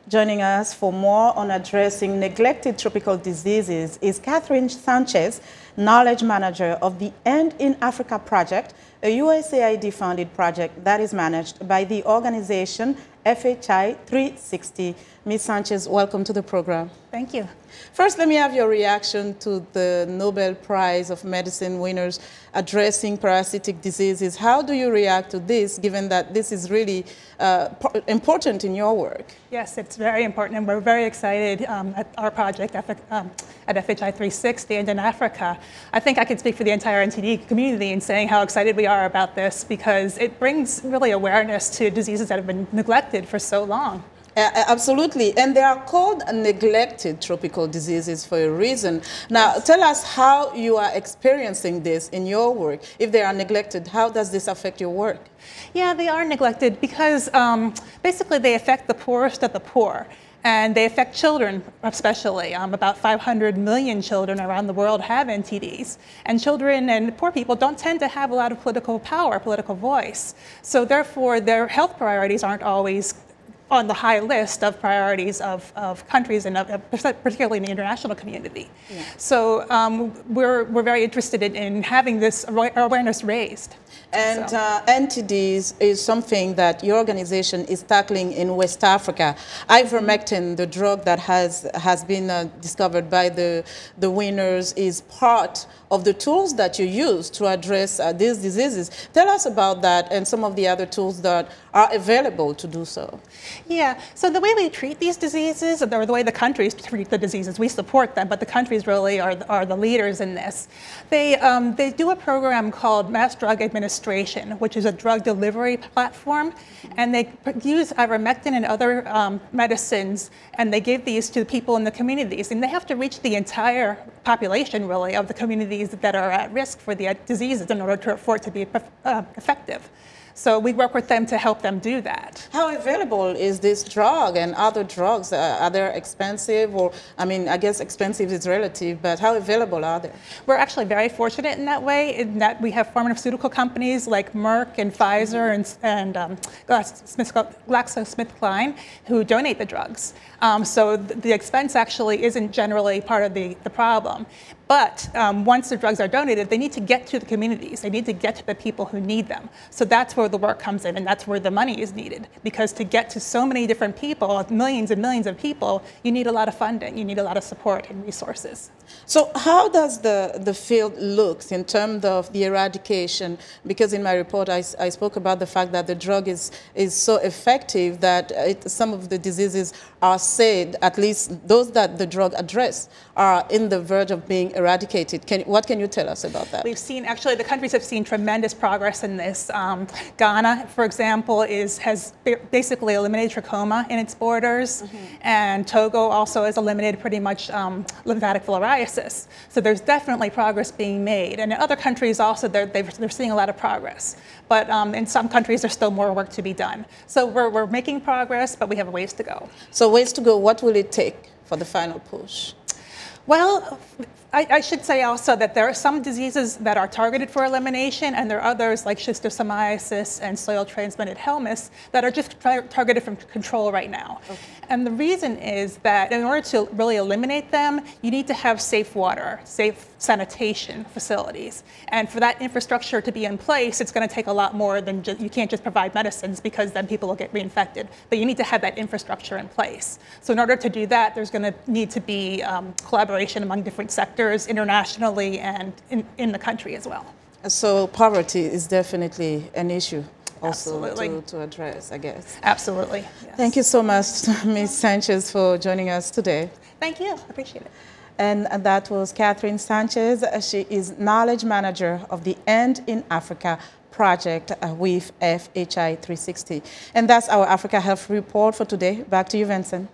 Joining us for more on addressing neglected tropical diseases is Katherine Sanchez, Knowledge Manager of the End in Africa Project, a USAID-funded project that is managed by the organization FHI 360. Ms. Sanchez, welcome to the program. Thank you. First, let me have your reaction to the Nobel Prize of Medicine winners addressing parasitic diseases. How do you react to this, given that this is really important in your work? Yes, it's very important, and we're very excited at our project at FHI 360 and in Africa. I think I could speak for the entire NTD community in saying how excited we are about this, because it brings really awareness to diseases that have been neglected for so long. Absolutely, and they are called neglected tropical diseases for a reason. Now, tell us how you are experiencing this in your work. If they are neglected, how does this affect your work? Yeah, they are neglected because basically they affect the poorest of the poor. And they affect children especially. About 500 million children around the world have NTDs. And children and poor people don't tend to have a lot of political power, political voice. So therefore, their health priorities aren't always on the high list of priorities of countries, and particularly in the international community. Yeah. So we're very interested in having this awareness raised. And NTDs is something that your organization is tackling in West Africa. Ivermectin, the drug that has been discovered by the winners, is part of the tools that you use to address these diseases. Tell us about that and some of the other tools that are available to do so. Yeah, so the way we treat these diseases, or the way the countries treat the diseases, we support them, but the countries really are the leaders in this. They do a program called Mass Drug Administration, which is a drug delivery platform, and they use ivermectin and other medicines, and they give these to people in the communities, and they have to reach the entire population, really, of the communities that are at risk for the diseases in order for it to be effective. So we work with them to help them do that. How available is this drug and other drugs? Are they expensive? Or, I mean, I guess expensive is relative, but how available are they? We're actually very fortunate in that way, in that we have pharmaceutical companies like Merck and Pfizer and GlaxoSmithKline who donate the drugs. So the expense actually isn't generally part of the problem. But once the drugs are donated, they need to get to the communities. They need to get to the people who need them. So that's where the work comes in, and that's where the money is needed. Because to get to so many different people, millions and millions of people, you need a lot of funding. You need a lot of support and resources. So how does the field look in terms of the eradication? Because in my report, I spoke about the fact that the drug is so effective that some of the diseases are said, at least those that the drug address, are in the verge of being eradicated. What can you tell us about that? We've seen, actually, the countries have seen tremendous progress in this. Ghana, for example, has basically eliminated trachoma in its borders, and Togo also has eliminated pretty much lymphatic filariasis. So there's definitely progress being made. And in other countries also, they're seeing a lot of progress. But in some countries, there's still more work to be done. So we're making progress, but we have a ways to go. So ways to go, what will it take for the final push? Well, I should say also that there are some diseases that are targeted for elimination, and there are others like schistosomiasis and soil-transmitted helminths that are just targeted for control right now. Okay. And the reason is that in order to really eliminate them, you need to have safe water, safe sanitation facilities. And for that infrastructure to be in place, it's going to take a lot more than you can't just provide medicines, because then people will get reinfected. But you need to have that infrastructure in place. So in order to do that, there's going to need to be collaboration among different sectors, internationally and in the country as well. So poverty is definitely an issue also to address, I guess. Absolutely. Yes. Thank you so much, Ms. Sanchez, for joining us today. Thank you. I appreciate it. And that was Katherine Sanchez. She is Knowledge Manager of the End in Africa project with FHI 360. And that's our Africa Health Report for today. Back to you, Vincent.